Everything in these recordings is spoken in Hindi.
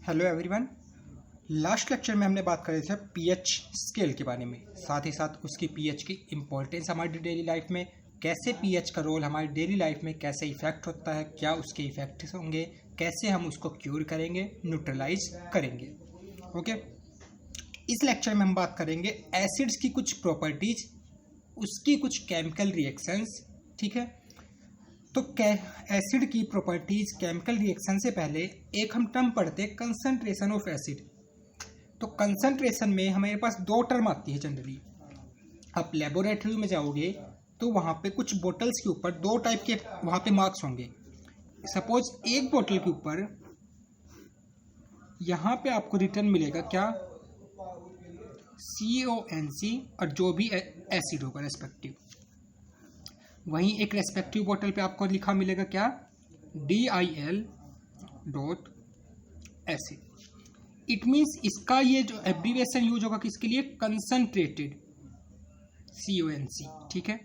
Hello everyone. लास्ट लेक्चर में हमने बात करी थी पीएच स्केल के बारे में, साथ ही साथ उसकी पीएच की इम्पोर्टेंस हमारी डेली लाइफ में, कैसे पीएच का रोल हमारी डेली लाइफ में कैसे इफेक्ट होता है, क्या उसके इफेक्ट्स होंगे, कैसे हम उसको क्यूर करेंगे, न्यूट्रलाइज करेंगे। ओके, इस लेक्चर में हम बात करेंगे एसिड्स की कुछ प्रॉपर्टीज, उसकी कुछ केमिकल रिएक्शंस। ठीक है, तो एसिड की प्रॉपर्टीज केमिकल रिएक्शन से पहले एक हम टर्म पढ़ते हैं, कंसंट्रेशन ऑफ एसिड। तो कंसंट्रेशन में हमारे पास दो टर्म आती है जनरली। आप लेबोरेटरी में जाओगे तो वहाँ पे कुछ बोतल्स के ऊपर दो टाइप के वहाँ पे मार्क्स होंगे। सपोज एक बोतल के ऊपर यहाँ पे आपको रिटर्न मिलेगा क्या, CONC और जो भी एसिड होगा रेस्पेक्टिव। वहीं एक रेस्पेक्टिव बोतल पे आपको लिखा मिलेगा क्या, DIL dot acid. It means इसका ये जो एब्रीविएशन यूज होगा किसके लिए, कंसंट्रेटेड CONC। ठीक है,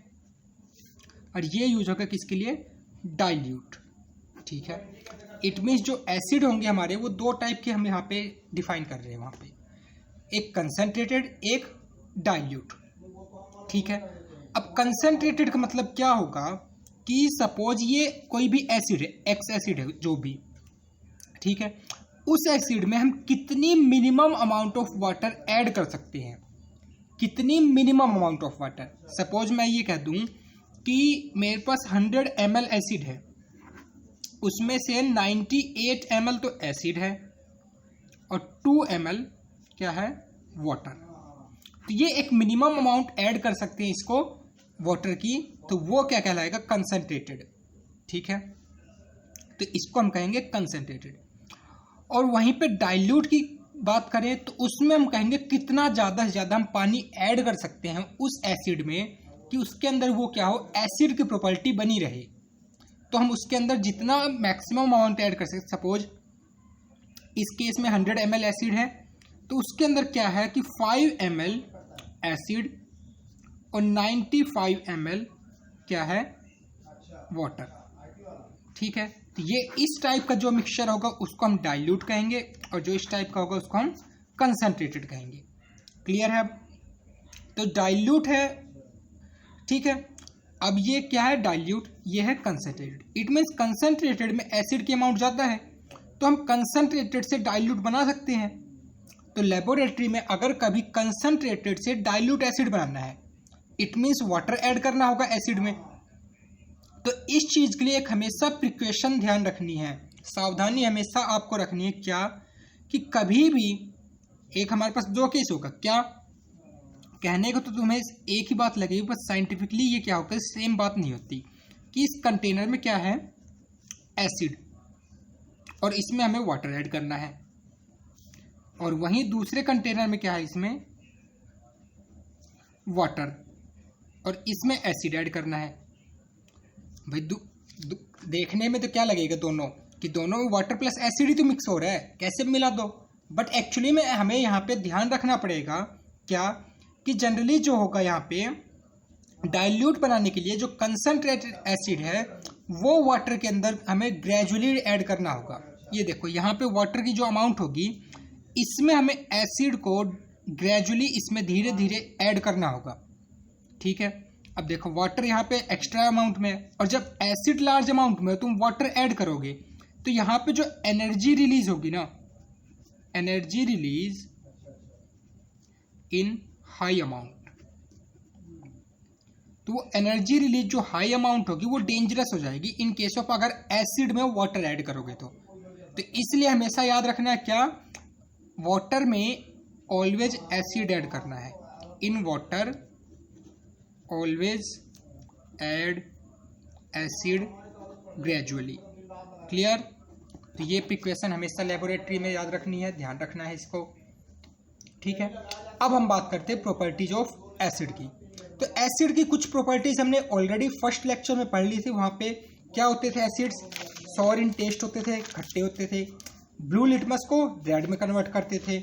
और ये यूज होगा किसके लिए, डाइल्यूट। ठीक है, इट मीन्स जो एसिड होंगे हमारे वो दो टाइप के हम यहाँ पे डिफाइन कर रहे हैं वहाँ पे, एक कंसंट्रेटेड एक डाइल्यूट। ठीक है, अब कंसंट्रेटेड का मतलब क्या होगा कि सपोज ये कोई भी एसिड है, एक्स एसिड है जो भी, ठीक है, उस एसिड में हम कितनी minimum amount of water add कर सकते हैं, कितनी minimum amount of water. Suppose मैं ये कह दूं कि मेरे पास 100 ml एसिड है, उसमें से 98 ml तो एसिड है और 2 ml क्या है, वाटर। तो ये एक मिनिमम अमाउंट ऐड कर सकते हैं इसको वाटर की, तो वो क्या कहलाएगा, कंसंट्रेटेड। ठीक है, तो इसको हम कहेंगे कंसंट्रेटेड। और वहीं पे डाइल्यूट की बात करें तो उसमें हम कहेंगे कितना ज़्यादा से ज़्यादा हम पानी ऐड कर सकते हैं उस एसिड में कि उसके अंदर वो क्या हो, एसिड की प्रॉपर्टी बनी रहे। तो हम उसके अंदर जितना मैक्सिमम अमाउंट ऐड कर सकते। सपोज इस केस में 100 ml एसिड है तो उसके अंदर क्या है कि 5 ml एसिड और 95 ml क्या है, वाटर। ठीक है, तो ये इस टाइप का जो मिक्सचर होगा उसको हम डाइल्यूट कहेंगे और जो इस टाइप का होगा उसको हम कंसंट्रेटेड कहेंगे। क्लियर है? तो डाइल्यूट है, ठीक है। अब ये क्या है, डाइल्यूट, ये है कंसंट्रेटेड। इट मीन्स कंसंट्रेटेड में एसिड की अमाउंट ज़्यादा है तो हम कंसंट्रेटेड से डाइल्यूट बना सकते हैं। तो लेबोरेटरी में अगर कभी कंसंट्रेटेड से डाइल्यूट एसिड बनाना है, इट मीन्स वाटर ऐड करना होगा एसिड में। तो इस चीज के लिए एक हमेशा प्रिकॉशन ध्यान रखनी है, सावधानी हमेशा आपको रखनी है क्या, कि कभी भी एक हमारे पास दो केस होगा क्या, कहने को तो तुम्हें एक ही बात लगेगी बस साइंटिफिकली ये क्या होगा, सेम बात नहीं होती। कि इस कंटेनर में क्या है, एसिड, और इसमें हमें वाटर ऐड करना है, और वहीं दूसरे कंटेनर में क्या है, इसमें वाटर और इसमें एसिड ऐड करना है। भाई देखने में तो क्या लगेगा दोनों, कि दोनों में वाटर प्लस एसिड ही तो मिक्स हो रहा है, कैसे मिला दो। बट एक्चुअली में हमें यहाँ पे ध्यान रखना पड़ेगा क्या, कि जनरली जो होगा यहाँ पे डाइल्यूट बनाने के लिए जो कंसंट्रेटेड एसिड है वो वाटर के अंदर हमें ग्रेजुअली ऐड करना होगा। ये देखो यहाँ पे वाटर की जो अमाउंट होगी इसमें हमें एसिड को ग्रेजुअली इसमें धीरे धीरे ऐड करना होगा। ठीक है, अब देखो वाटर यहाँ पे एक्स्ट्रा अमाउंट में है, और जब एसिड लार्ज अमाउंट में तुम वाटर ऐड करोगे तो यहाँ पे जो एनर्जी रिलीज होगी ना, एनर्जी रिलीज इन हाई अमाउंट, तो वो एनर्जी रिलीज जो हाई अमाउंट होगी वो डेंजरस हो जाएगी इन केस ऑफ अगर एसिड में वाटर ऐड करोगे तो इसलिए हमेशा याद रखना है क्या, वाटर में ऑलवेज एसिड ऐड करना है। In water always add acid gradually. Clear? तो ये प्रिकॉशन हमेशा लेबोरेटरी में याद रखनी है, ध्यान रखना है इसको। ठीक है, अब हम बात करते हैं प्रॉपर्टीज ऑफ एसिड की। तो एसिड की कुछ प्रॉपर्टीज हमने ऑलरेडी फर्स्ट लेक्चर में पढ़ ली थी। वहाँ पे क्या होते थे एसिड्स, सॉर इन टेस्ट होते थे, खट्टे होते थे, ब्लू लिटमस को रेड में कन्वर्ट करते थे।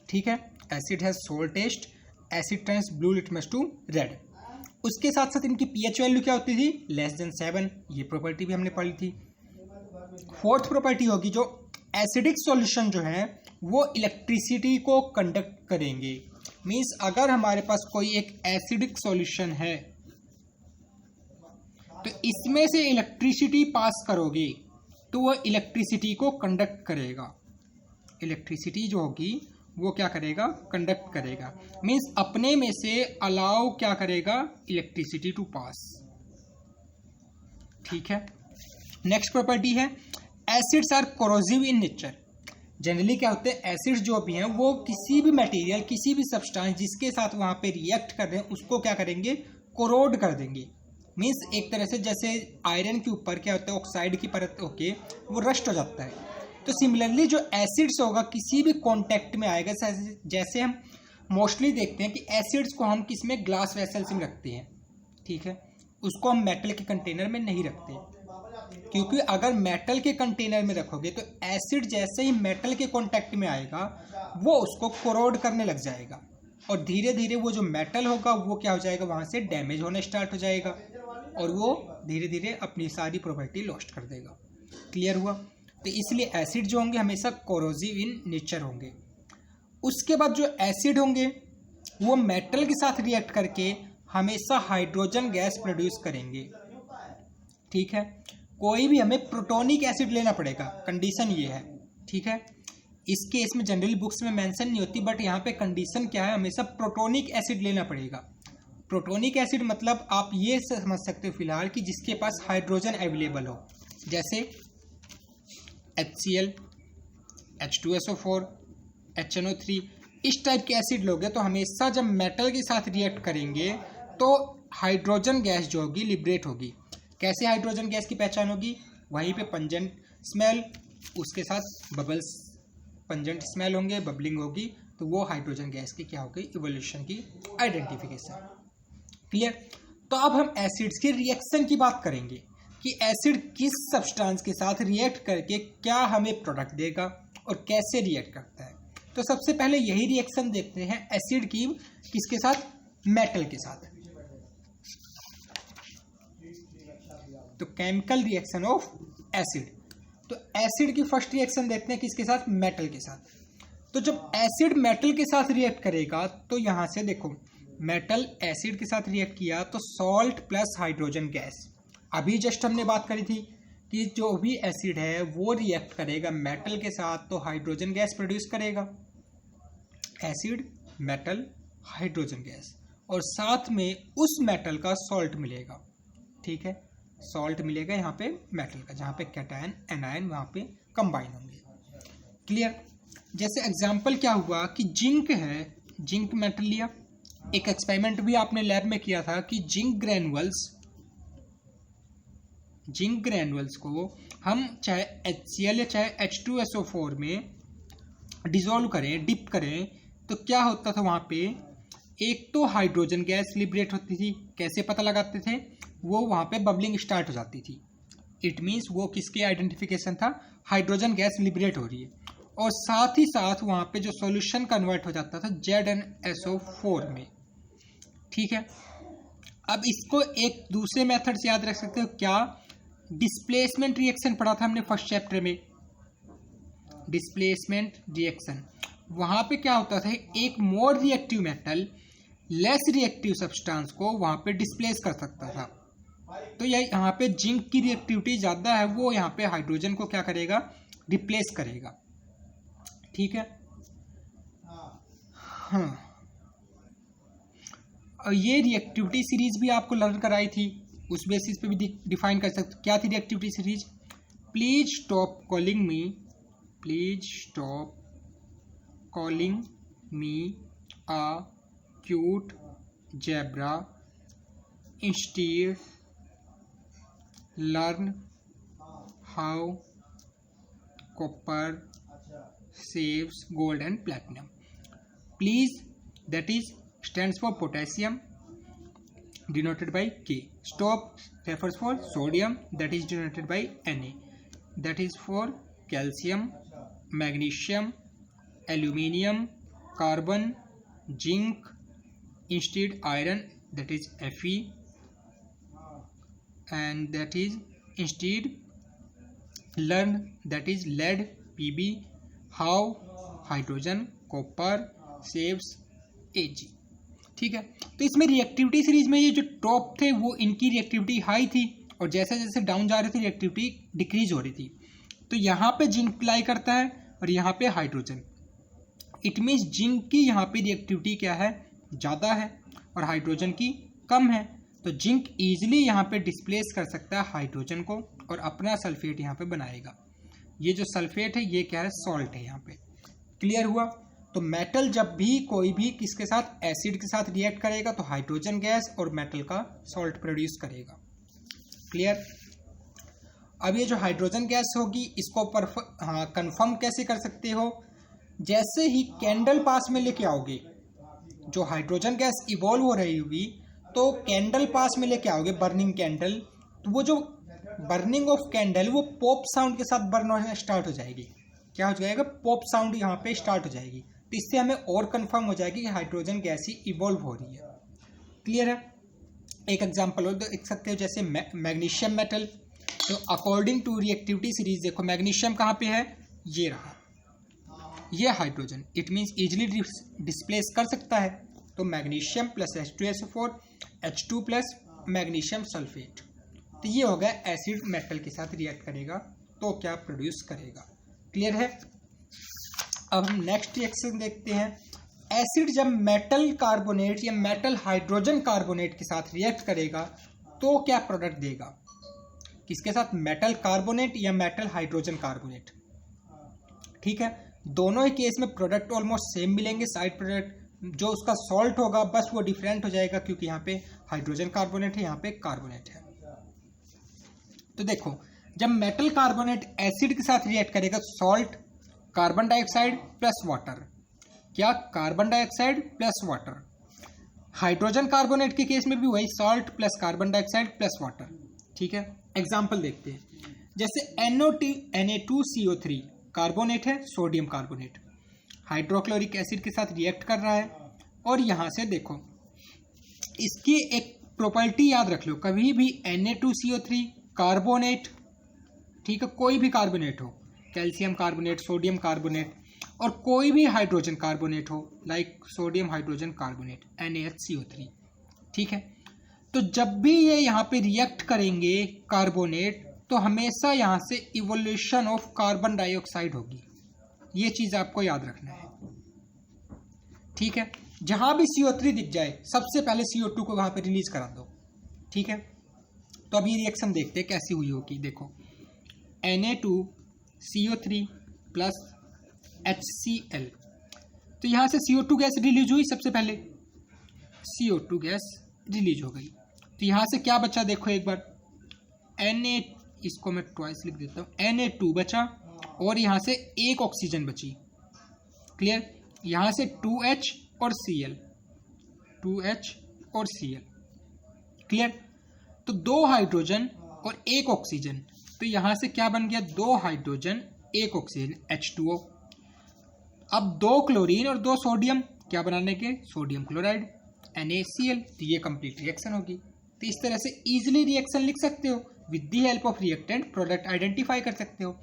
ठीक है, acid has sour taste, acid turns blue litmus to red. उसके साथ साथ इनकी पीएच वैल्यू क्या होती थी, लेस देन 7, ये प्रॉपर्टी भी हमने पढ़ी थी। फोर्थ प्रॉपर्टी होगी जो एसिडिक सॉल्यूशन जो है वो इलेक्ट्रिसिटी को कंडक्ट करेंगे। मीन्स अगर हमारे पास कोई एक एसिडिक सॉल्यूशन है तो इसमें से इलेक्ट्रिसिटी पास करोगे तो वह इलेक्ट्रिसिटी को कंडक्ट करेगा। इलेक्ट्रिसिटी जो होगी वो क्या करेगा, कंडक्ट करेगा। मीन्स अपने में से अलाउ क्या करेगा, इलेक्ट्रिसिटी टू पास। ठीक है। नेक्स्ट प्रॉपर्टी है acids are corrosive in nature. Generally क्या होते हैं, एसिड्स जो भी हैं वो किसी भी मटेरियल, किसी भी सब्सटेंस जिसके साथ वहां पे रिएक्ट कर रहे हैं उसको क्या करेंगे, कोरोड कर देंगे। मीन्स एक तरह से जैसे आयरन के ऊपर क्या होता है, ऑक्साइड की परत होके वो रस्ट हो जाता है। तो सिमिलरली जो एसिड्स होगा किसी भी कॉन्टेक्ट में आएगा, जैसे हम मोस्टली देखते हैं कि एसिड्स को हम किस में, ग्लास वेसल्स में रखते हैं। ठीक है, उसको हम मेटल के कंटेनर में नहीं रखते, क्योंकि अगर मेटल के कंटेनर में रखोगे तो एसिड जैसे ही मेटल के कांटेक्ट में आएगा वो उसको कोरोड करने लग जाएगा और धीरे धीरे वो जो मेटल होगा वो क्या हो जाएगा, वहां से डैमेज होना स्टार्ट हो जाएगा और वो धीरे धीरे अपनी सारी प्रॉपर्टी लॉस्ट कर देगा। क्लियर हुआ? तो इसलिए एसिड जो होंगे हमेशा कोरोसिव इन नेचर होंगे। उसके बाद जो एसिड होंगे वो मेटल के साथ रिएक्ट करके हमेशा हाइड्रोजन गैस प्रोड्यूस करेंगे। ठीक है, कोई भी हमें प्रोटोनिक एसिड लेना पड़ेगा, कंडीशन ये है। ठीक है, इस केस में जनरली बुक्स में मेंशन नहीं होती, बट यहाँ पे कंडीशन क्या है, हमेशा प्रोटोनिक एसिड लेना पड़ेगा। प्रोटोनिक एसिड मतलब आप ये समझ सकते हो फिलहाल कि जिसके पास हाइड्रोजन अवेलेबल हो, जैसे HCl, H2SO4, HNO3, इस टाइप के एसिड लोगे तो हमेशा जब मेटल के साथ रिएक्ट करेंगे तो हाइड्रोजन गैस जो होगी लिबरेट होगी। कैसे हाइड्रोजन गैस की पहचान होगी, वहीं पे पंजेंट स्मेल, उसके साथ बबल्स, पंजेंट स्मेल होंगे, बबलिंग होगी, तो वो हाइड्रोजन गैस की क्या होगी, इवोल्यूशन की आइडेंटिफिकेशन। क्लियर? तो अब हम एसिड्स के रिएक्शन की बात करेंगे कि एसिड किस सब्सटेंस के साथ रिएक्ट करके क्या हमें प्रोडक्ट देगा और कैसे रिएक्ट करता है। तो सबसे पहले यही रिएक्शन देखते हैं एसिड की किसके साथ, मेटल के साथ। तो केमिकल रिएक्शन ऑफ एसिड, तो एसिड की फर्स्ट रिएक्शन देखते हैं किसके साथ, मेटल के साथ। तो जब एसिड मेटल के साथ रिएक्ट करेगा तो यहां से देखो, मेटल एसिड के साथ रिएक्ट किया तो सॉल्ट प्लस हाइड्रोजन गैस। अभी जस्ट हमने बात करी थी कि जो भी एसिड है वो रिएक्ट करेगा मेटल के साथ तो हाइड्रोजन गैस प्रोड्यूस करेगा। एसिड, मेटल, हाइड्रोजन गैस, और साथ में उस मेटल का सॉल्ट मिलेगा। ठीक है, सॉल्ट मिलेगा यहाँ पे मेटल का, जहाँ पे कैटायन एनायन वहाँ पे कंबाइन होंगे। क्लियर? जैसे एग्जांपल क्या हुआ कि जिंक है, जिंक मेटल लिया, एक एक्सपेरिमेंट भी आपने लैब में किया था कि जिंक ग्रैनुअल्स को हम चाहे HCl या चाहे H2SO4 में डिसॉल्व करें, डिप करें, तो क्या होता था वहाँ पे, एक तो हाइड्रोजन गैस लिबरेट होती थी। कैसे पता लगाते थे, वो वहाँ पे बबलिंग स्टार्ट हो जाती थी। इट मीन्स वो किसके आइडेंटिफिकेशन था, हाइड्रोजन गैस लिबरेट हो रही है। और साथ ही साथ वहाँ पे जो सॉल्यूशन कन्वर्ट हो जाता था ZnSO4 में। ठीक है, अब इसको एक दूसरे मेथड से याद रख सकते हो, क्या, डिस्प्लेसमेंट रिएक्शन पढ़ा था हमने फर्स्ट चैप्टर में, डिस्प्लेसमेंट रिएक्शन। वहाँ पे क्या होता था, एक more reactive metal less reactive substance को वहाँ पे डिस्प्लेस कर सकता था। तो यहाँ पे जिंक की रिएक्टिविटी ज़्यादा है, वो यहाँ पे हाइड्रोजन को क्या करेगा, रिप्लेस करेगा। ठीक है, हाँ, और ये रिएक्टिविटी सीरीज भी आपको लर्न कराई थी, उस बेसिस पे भी डिफाइन कर सकते। क्या थी reactivity series, please stop calling me, please stop calling me a cute zebra, instead learn how copper saves gold and platinum. Please, that is stands for potassium, denoted by K. Stop refers for sodium, that is denoted by Na. That is for calcium, magnesium, aluminium, carbon, zinc, instead iron, that is Fe, and that is instead learn, that is lead, Pb, how hydrogen, copper, saves Ag। ठीक है, तो इसमें रिएक्टिविटी सीरीज में ये जो टॉप थे वो इनकी रिएक्टिविटी हाई थी और जैसे जैसे डाउन जा रही थी रिएक्टिविटी डिक्रीज हो रही थी। तो यहाँ पे जिंक अप्लाई करता है और यहाँ पे हाइड्रोजन। इट मीन्स जिंक की यहाँ पे रिएक्टिविटी क्या है, ज़्यादा है और हाइड्रोजन की कम है। तो जिंक ईजिली यहाँ पे डिस्प्लेस कर सकता है हाइड्रोजन को और अपना सल्फेट यहाँ पे बनाएगा। ये जो सल्फेट है ये क्या है, सॉल्ट है यहाँ पे। क्लियर हुआ? तो मेटल जब भी कोई भी किसके साथ, एसिड के साथ रिएक्ट करेगा तो हाइड्रोजन गैस और मेटल का सॉल्ट प्रोड्यूस करेगा। क्लियर? अब ये जो हाइड्रोजन गैस होगी इसको कंफर्म कैसे कर सकते हो, जैसे ही कैंडल पास में लेके आओगे, जो हाइड्रोजन गैस इवॉल्व हो रही होगी तो कैंडल पास में लेके आओगे, बर्निंग कैंडल, तो वो जो बर्निंग ऑफ कैंडल वो पॉप साउंड के साथ बर्न होना स्टार्ट हो जाएगी। क्या हो जाएगा, पॉप साउंड यहाँ पे स्टार्ट हो जाएगी। तो इससे हमें और कंफर्म हो जाएगी कि हाइड्रोजन गैस ही इवॉल्व हो रही है। क्लियर है? एक एग्जांपल और देख सकते हो, जैसे मैग्नीशियम मेटल। तो अकॉर्डिंग टू रिएक्टिविटी सीरीज देखो मैग्नीशियम कहाँ पे है, ये रहा, ये hydrogen, it means easily displace कर सकता है। तो magnesium plus H2SO4 H2 plus magnesium sulphate, तो ये हो गया एसिड मेटल के साथ रिएक्ट करेगा तो क्या प्रोड्यूस करेगा। क्लियर है? अब हम नेक्स्ट रिएक्शन देखते हैं। एसिड जब मेटल कार्बोनेट या मेटल हाइड्रोजन कार्बोनेट के साथ रिएक्ट करेगा तो क्या प्रोडक्ट देगा, किसके साथ, मेटल कार्बोनेट या मेटल हाइड्रोजन कार्बोनेट। ठीक है, दोनों ही केस में प्रोडक्ट ऑलमोस्ट सेम मिलेंगे, साइड प्रोडक्ट। जो उसका सॉल्ट होगा बस वो डिफरेंट हो जाएगा क्योंकि यहाँ पे हाइड्रोजन कार्बोनेट है, यहाँ पे कार्बोनेट है। तो देखो जब मेटल कार्बोनेट एसिड के साथ रिएक्ट करेगा, salt, carbon dioxide plus water, क्या, carbon dioxide plus water. Hydrogen carbonate के केस में भी वही, salt plus carbon dioxide plus water. ठीक है, एग्जाम्पल देखते हैं, जैसे Na2CO3 कार्बोनेट है, सोडियम कार्बोनेट, हाइड्रोक्लोरिक एसिड के साथ रिएक्ट कर रहा है और यहाँ से देखो इसकी एक प्रॉपर्टी याद रख लो, कभी भी Na2CO3 कार्बोनेट, ठीक है, कोई भी कार्बोनेट हो, कैल्शियम कार्बोनेट, सोडियम कार्बोनेट और कोई भी हाइड्रोजन कार्बोनेट हो, like sodium hydrogen carbonate NaHCO3। ठीक है, तो जब भी ये यहाँ पे रिएक्ट करेंगे कार्बोनेट तो हमेशा यहाँ से इवोल्यूशन ऑफ कार्बन डाइऑक्साइड होगी। ये चीज़ आपको याद रखना है। ठीक है, जहाँ भी CO3 दिख जाए सबसे पहले CO2 को वहाँ पे रिलीज करा दो। ठीक है, तो अभी रिएक्शन देखते हैं कैसी हुई होगी। देखो Na2CO3 प्लस HCl, तो यहाँ से CO2 गैस रिलीज हुई, सबसे पहले CO2 गैस रिलीज हो गई। तो यहाँ से क्या बचा देखो एक बार, Na, इसको मैं ट्वाइस लिख देता हूँ, Na2 बचा और यहाँ से एक ऑक्सीजन बची। क्लियर? यहाँ से 2H और Cl, 2H और Cl। क्लियर? तो 2 हाइड्रोजन और एक ऑक्सीजन, तो यहाँ से क्या बन गया, 2 हाइड्रोजन 1 ऑक्सीजन H2O। अब 2 क्लोरीन और 2 सोडियम, क्या बनाने के, सोडियम क्लोराइड NaCl। तो ये कंप्लीट रिएक्शन होगी। तो इस तरह से इजीली रिएक्शन लिख सकते हो, with the help of reactant product identify कर सकते हो।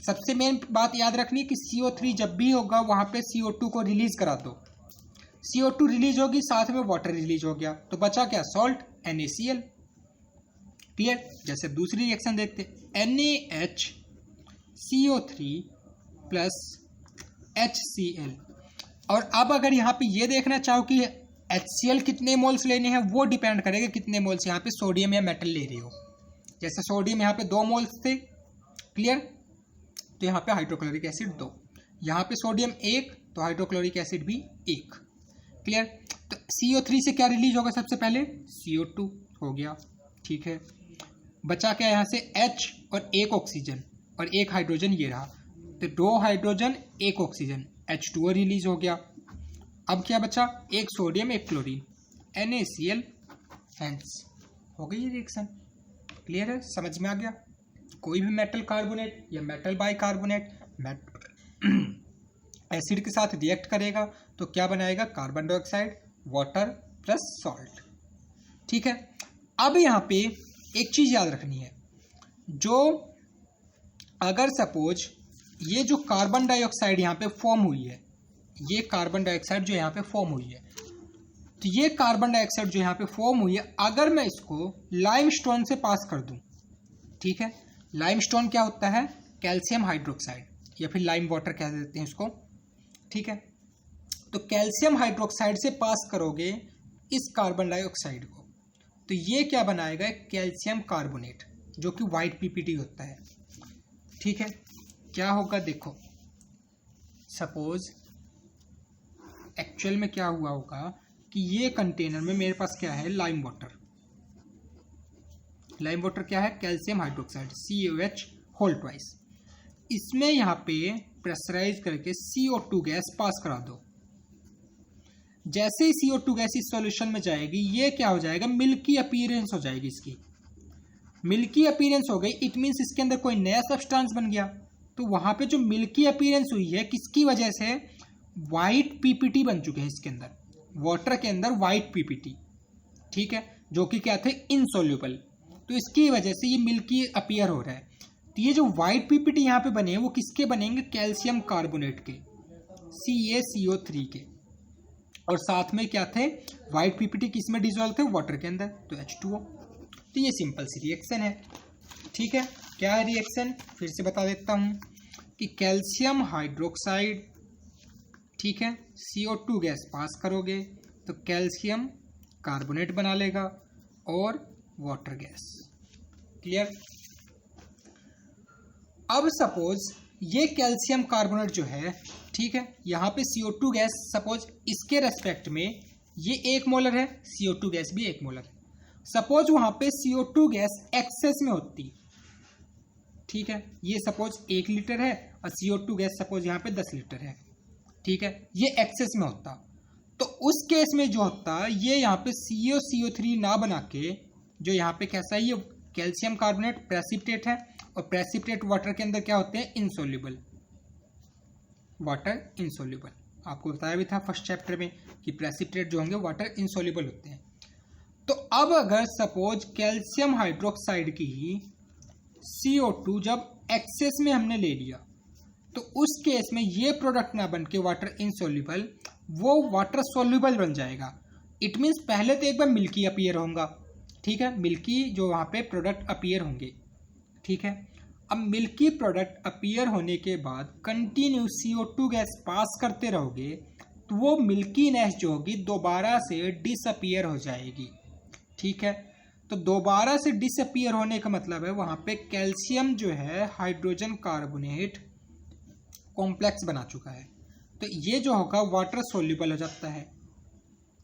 सबसे मेन बात याद रखनी है कि CO3 जब भी होगा वहाँ पे CO2 को रिलीज करा दो, CO2 रिलीज होगी साथ में वाटर रिलीज हो गया, तो बचा क्या, सॉल्ट NaCl। क्लियर? जैसे दूसरी रिएक्शन देखते, NaHCO3 प्लस HCl। और अब अगर यहाँ पे ये देखना चाहो कि HCl कितने मोल्स लेने हैं, वो डिपेंड करेगा कितने मोल्स यहाँ पे सोडियम या मेटल ले रहे हो। जैसे सोडियम यहाँ पे 2 मोल्स थे, क्लियर, तो यहाँ पे हाइड्रोक्लोरिक एसिड 2, यहाँ पे सोडियम 1 तो हाइड्रोक्लोरिक एसिड भी 1। क्लियर? तो CO3 से क्या रिलीज होगा, सबसे पहले CO2 हो गया। ठीक है, बचा क्या यहाँ से H और एक ऑक्सीजन और एक हाइड्रोजन, ये रहा, तो 2 हाइड्रोजन 1 ऑक्सीजन H2O रिलीज हो गया। अब क्या बचा, एक सोडियम एक क्लोरीन NaCl, हेंस हो गई ये रिएक्शन। क्लियर है? समझ में आ गया? कोई भी मेटल कार्बोनेट या मेटल बाइकार्बोनेट एसिड के साथ रिएक्ट करेगा तो क्या बनाएगा, carbon dioxide, water plus salt. ठीक है, अब यहाँ पे एक चीज याद रखनी है, जो अगर सपोज ये जो कार्बन डाइऑक्साइड यहाँ पे फॉर्म हुई है, ये कार्बन डाइऑक्साइड जो यहाँ पे फॉर्म हुई है, तो ये कार्बन डाइऑक्साइड जो यहाँ पे फॉर्म हुई है, अगर मैं इसको लाइमस्टोन से पास कर दूं, ठीक है, लाइमस्टोन क्या होता है, कैल्शियम हाइड्रोक्साइड या फिर लाइम वाटर कह देते हैं इसको, ठीक है। तो कैल्शियम हाइड्रोक्साइड से पास करोगे इस कार्बन डाइऑक्साइड को, तो ये क्या बनाएगा, कैल्शियम कार्बोनेट, जो कि वाइट पीपीटी होता है, ठीक है। क्या होगा देखो, सपोज एक्चुअल में क्या हुआ होगा कि ये कंटेनर में मेरे पास क्या है, लाइम वाटर। लाइम वाटर क्या है, calcium hydroxide COH whole twice. इसमें यहाँ पे प्रेशराइज करके CO2 गैस पास करा दो। जैसे ही CO2 गैस इस सॉल्यूशन में जाएगी, ये क्या हो जाएगा, मिल्की अपीयरेंस हो जाएगी इसकी। मिल्की अपीयरेंस हो गई, इट मीन्स इसके अंदर कोई नया सब्सटेंस बन गया। तो वहां पे जो मिल्की अपीयरेंस हुई है, किसकी वजह से, वाइट पीपीटी बन चुके हैं इसके अंदर, वाटर के अंदर वाइट पीपीटी, ठीक है, जो कि क्या थे, इनसोल्यूबल। तो इसकी वजह से ये मिल्की अपीयर हो रहा है। तो ये जो वाइट पीपीटी यहाँ पे बने हैं, वो किसके बनेंगे, कैल्शियम कार्बोनेट के, CaCO3 के। और साथ में क्या थे, वाइट पीपीटी किस में डिजोल्व थे, वाटर के अंदर, तो H2O। तो ये सिंपल सी रिएक्शन है, ठीक है। क्या है रिएक्शन, फिर से बता देता हूं कि कैल्शियम हाइड्रोक्साइड, ठीक है, CO2 गैस पास करोगे तो कैल्शियम कार्बोनेट बना लेगा और वाटर गैस। क्लियर। अब सपोज ये कैल्शियम कार्बोनेट जो है, ठीक है, यहाँ पे CO2 गैस सपोज इसके रेस्पेक्ट में ये 1 मोलर है, CO2 गैस भी 1 मोलर है। सपोज वहां पे CO2 गैस एक्सेस में होती, ठीक है, ये सपोज 1 लीटर है और CO2 गैस सपोज यहाँ पे 10 लीटर है, ठीक है, ये एक्सेस में होता, तो उस केस में जो होता, ये यहाँ पे CO3 ना बना के, जो यहाँ पे कैसा है, ये कैल्शियम कार्बोनेट प्रेसिपिटेट है, और प्रेसिपिटेट वाटर के अंदर क्या होते हैं, इनसोल्यूबल, वाटर इनसोल्यूबल। आपको बताया भी था फर्स्ट चैप्टर में कि प्रेसिपिटेट जो होंगे वाटर इनसोल्यूबल होते हैं। तो अब अगर सपोज कैल्शियम हाइड्रोक्साइड की ही CO2 जब एक्सेस में हमने ले लिया, तो उस केस में ये प्रोडक्ट ना बन के वाटर इनसोल्यूबल, वो वाटर सोल्यूबल बन जाएगा। इट मीन्स पहले तो एक बार मिल्की अपीयर होगा, ठीक है, मिल्की जो वहाँ पे प्रोडक्ट अपीयर होंगे, ठीक है। अब मिल्की प्रोडक्ट अपीयर होने के बाद कंटिन्यू CO2 गैस पास करते रहोगे, तो वो मिल्कीनेस जो होगी दोबारा से डिसअपीयर हो जाएगी, ठीक है। तो दोबारा से डिसअपीयर होने का मतलब है वहाँ पे कैल्शियम जो है हाइड्रोजन कार्बोनेट कॉम्प्लेक्स बना चुका है, तो ये जो होगा वाटर सोल्यूबल हो जाता है।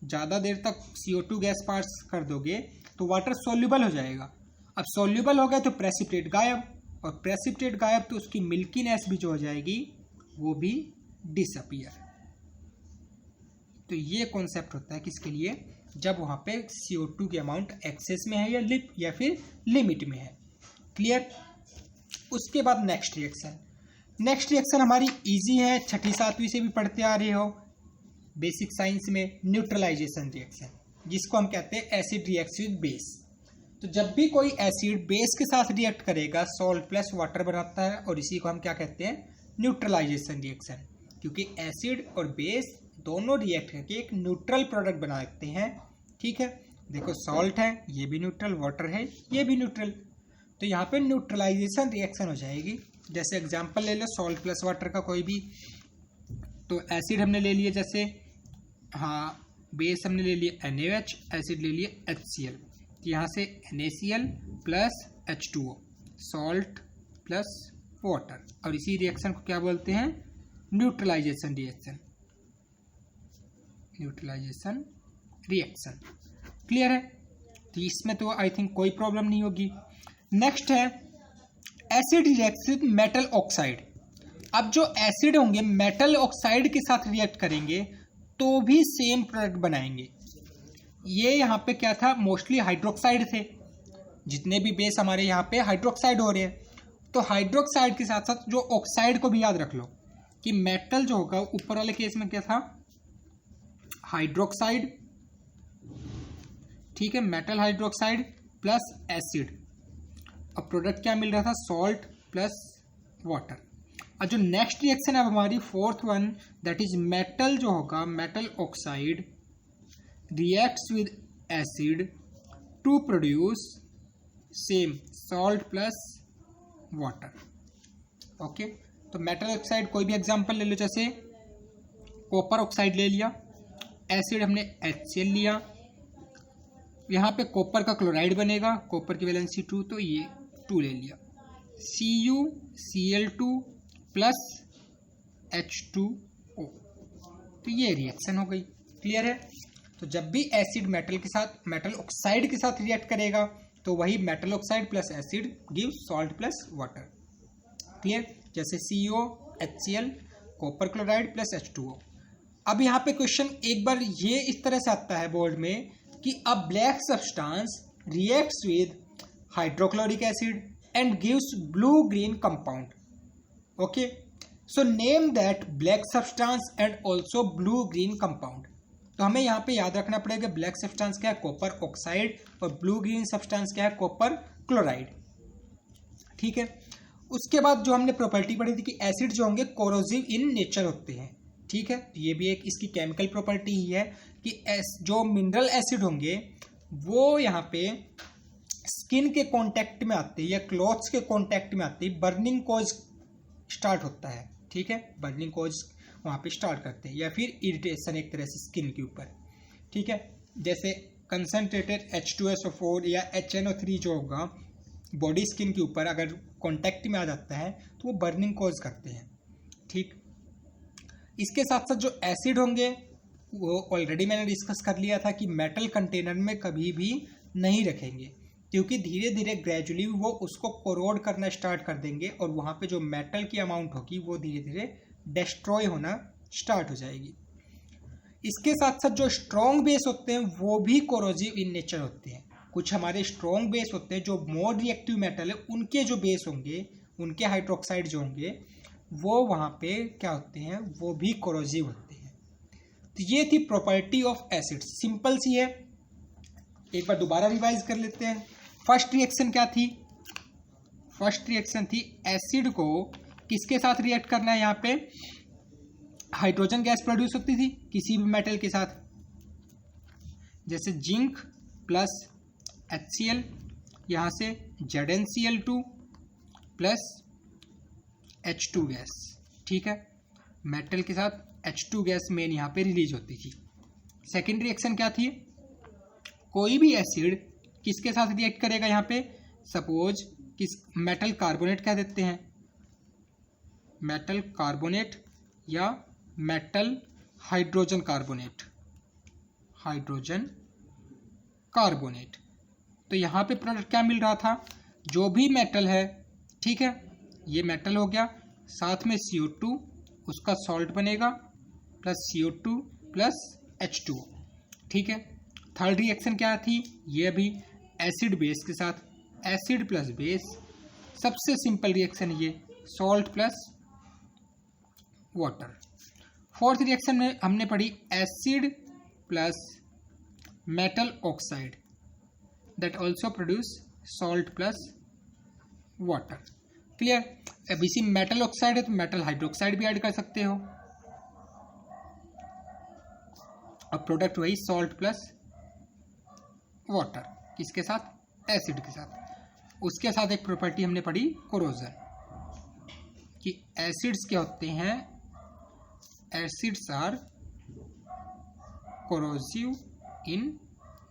ज़्यादा देर तक CO2 गैस पास कर दोगे तो वाटर सोल्यूबल हो जाएगा। अब सोल्यूबल हो गया तो प्रेसिपिटेट गायब, और प्रेसिपिटेट गायब तो उसकी मिल्कीनेस भी जो हो जाएगी वो भी डिसअपीयर। तो ये कॉन्सेप्ट होता है किसके लिए, जब वहाँ पे CO2 की अमाउंट एक्सेस में है या फिर लिमिट में है। क्लियर। उसके बाद नेक्स्ट रिएक्शन हमारी इजी है, 6ठी 7वीं से भी पढ़ते आ रहे हो बेसिक साइंस में, न्यूट्रलाइजेशन रिएक्शन, जिसको हम कहते हैं एसिड रिएक्ट्स विद बेस। तो जब भी कोई एसिड बेस के साथ रिएक्ट करेगा, सॉल्ट प्लस वाटर बनाता है, और इसी को हम क्या कहते हैं, न्यूट्रलाइजेशन रिएक्शन, क्योंकि एसिड और बेस दोनों रिएक्ट करके एक न्यूट्रल प्रोडक्ट बना सकते हैं, ठीक है। देखो सॉल्ट है, ये भी न्यूट्रल, वाटर है, ये भी न्यूट्रल, तो यहाँ पे न्यूट्रलाइजेशन रिएक्शन हो जाएगी। जैसे एग्जांपल ले लो सॉल्ट प्लस वाटर का कोई भी, तो एसिड हमने ले लिया, जैसे हाँ, बेस हमने ले लिया NaOH, एसिड ले लिया HCl, तो यहाँ से NaCl plus H2O, salt plus water, और इसी रिएक्शन को क्या बोलते हैं, न्यूट्रलाइजेशन रिएक्शन। क्लियर है। तो इसमें तो आई थिंक कोई प्रॉब्लम नहीं होगी। नेक्स्ट है acid reacts with metal oxide. अब जो एसिड होंगे मेटल ऑक्साइड के साथ रिएक्ट करेंगे तो भी सेम प्रोडक्ट बनाएंगे। ये यहाँ पे क्या था, मोस्टली हाइड्रोक्साइड थे, जितने भी बेस हमारे यहाँ पे हाइड्रोक्साइड हो रहे हैं, तो हाइड्रोक्साइड के साथ साथ जो ऑक्साइड को भी याद रख लो कि मेटल जो होगा, ऊपर वाले केस में क्या था, हाइड्रोक्साइड, ठीक है, मेटल हाइड्रोक्साइड प्लस एसिड, अब प्रोडक्ट क्या मिल रहा था, सॉल्ट प्लस वाटर। और जो नेक्स्ट रिएक्शन है हमारी fourth one, that is metal जो होगा, metal oxide reacts with acid to produce same salt plus water. Okay, तो मेटल ऑक्साइड कोई भी एग्जांपल ले लो, जैसे कॉपर ऑक्साइड ले लिया, एसिड हमने HCl लिया, यहाँ पे कॉपर का क्लोराइड बनेगा, कॉपर की वैलेंसी 2, तो ये 2 ले लिया, CuCl2 प्लस H2O, तो ये रिएक्शन हो गई। क्लियर है? तो जब भी एसिड मेटल के साथ, मेटल ऑक्साइड के साथ रिएक्ट करेगा तो वही metal oxide plus acid give salt plus water. Clear? जैसे CO HCl copper chloride plus H2O। अब यहाँ पे क्वेश्चन एक बार ये इस तरह से आता है बोर्ड में कि अ black substance reacts with hydrochloric acid and gives blue green compound. Okay, so name that black substance and also blue green compound. तो हमें यहाँ पे याद रखना पड़ेगा ब्लैक सब्सटेंस क्या है, कॉपर ऑक्साइड, और ब्लू ग्रीन सब्सटेंस क्या है, कॉपर क्लोराइड। ठीक है, उसके बाद जो हमने प्रॉपर्टी पढ़ी थी कि एसिड जो होंगे कोरोसिव इन नेचर होते हैं। ठीक है, तो ये भी एक इसकी केमिकल प्रॉपर्टी ही है कि जो मिनरल एसिड होंगे वो यहाँ पे स्किन के कांटेक्ट में आते हैं या क्लॉथ्स के कांटेक्ट में आते हैं, बर्निंग कॉज स्टार्ट होता है। ठीक है, बर्निंग कॉज वहाँ पे स्टार्ट करते हैं, या फिर इरिटेशन एक तरह से स्किन के ऊपर। ठीक है, जैसे कंसनट्रेटेड H2SO4 या HNO3 जो होगा बॉडी स्किन के ऊपर अगर कांटेक्ट में आ जाता है तो वो बर्निंग कॉज करते हैं। ठीक, इसके साथ साथ जो एसिड होंगे वो ऑलरेडी मैंने डिस्कस कर लिया था कि मेटल कंटेनर में कभी भी नहीं रखेंगे, क्योंकि धीरे धीरे ग्रेजुअली वो उसको कोरोड करना स्टार्ट कर देंगे और वहाँ पे जो मेटल की अमाउंट होगी वो धीरे धीरे डिस्ट्रॉय होना स्टार्ट हो जाएगी। इसके साथ साथ जो स्ट्रॉन्ग बेस होते हैं वो भी कोरोसिव इन नेचर होते हैं। कुछ हमारे स्ट्रॉन्ग बेस होते हैं जो मोर रिएक्टिव मेटल है, उनके जो बेस होंगे, उनके हाइड्रोक्साइड जो होंगे वो वहाँ पे क्या होते हैं, वो भी कोरोसिव होते हैं। तो ये थी प्रॉपर्टी ऑफ एसिड, सिंपल सी है। एक बार दोबारा रिवाइज कर लेते हैं। फर्स्ट रिएक्शन क्या थी? फर्स्ट रिएक्शन थी एसिड को किसके साथ रिएक्ट करना है, यहाँ पे हाइड्रोजन गैस प्रोड्यूस होती थी किसी भी मेटल के साथ, जैसे जिंक प्लस HCl, यहाँ से ZnCl2 प्लस H2 गैस। ठीक है, मेटल के साथ H2 गैस मेन यहाँ पे रिलीज होती थी। सेकेंड रिएक्शन क्या थी? कोई भी एसिड किसके साथ रिएक्ट करेगा, यहाँ पे सपोज किस मेटल कार्बोनेट कह देते हैं, मेटल कार्बोनेट या metal hydrogen carbonate, hydrogen carbonate. तो यहाँ पे प्रोडक्ट क्या मिल रहा था, जो भी मेटल है, ठीक है, ये मेटल हो गया, साथ में CO2 उसका सॉल्ट बनेगा प्लस CO2 प्लस H2O। ठीक है, थर्ड रिएक्शन क्या थी, ये भी एसिड बेस के साथ, एसिड प्लस बेस, सबसे सिंपल रिएक्शन ये, salt plus water. Fourth reaction में हमने पढ़ी acid plus metal oxide that also produce salt plus water. Clear? अब इसी मेटल ऑक्साइड है तो मेटल हाइड्रोक्साइड भी ऐड कर सकते हो। अब प्रोडक्ट वही सॉल्ट प्लस वाटर, किसके साथ? एसिड के साथ। उसके साथ एक प्रॉपर्टी हमने पढ़ी कोरोजन, कि एसिड्स क्या होते हैं, acids are corrosive in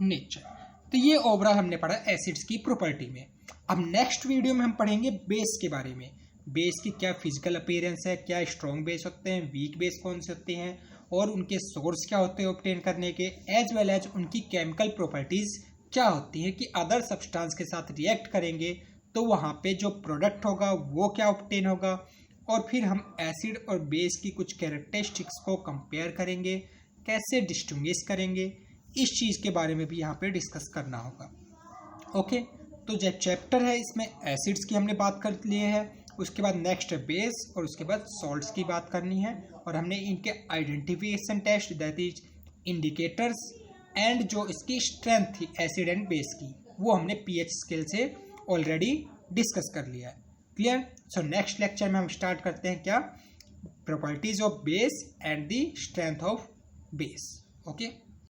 nature. तो ये ओवरऑल हमने पढ़ा एसिड्स की प्रॉपर्टी में। अब नेक्स्ट वीडियो में हम पढ़ेंगे बेस के बारे में, बेस की क्या फिजिकल अपीयरेंस है, क्या स्ट्रॉन्ग बेस होते हैं, वीक बेस कौन से होते हैं, और उनके सोर्स क्या होते हैं ऑब्टेन करने के, एज वेल एज उनकी केमिकल प्रॉपर्टीज क्या होती है कि अदर सब्सटेंस के साथ रिएक्ट करेंगे तो वहाँ पे जो प्रोडक्ट होगा वो क्या ऑब्टेन होगा, और फिर हम एसिड और बेस की कुछ कैरेक्टरिस्टिक्स को कंपेयर करेंगे, कैसे डिस्टिंग्विश करेंगे, इस चीज़ के बारे में भी यहाँ पे डिस्कस करना होगा। ओके, तो जो चैप्टर है इसमें एसिड्स की हमने बात कर लिए है, उसके बाद नेक्स्ट है बेस, और उसके बाद सॉल्ट्स की बात करनी है, और हमने इनके identification test that is indicators and जो इसकी स्ट्रेंथ थी एसिड एंड बेस की, वो हमने pH स्केल से ऑलरेडी डिस्कस कर लिया है। क्लियर। सो नेक्स्ट लेक्चर में हम स्टार्ट करते हैं क्या, properties of base and the strength of base. Okay.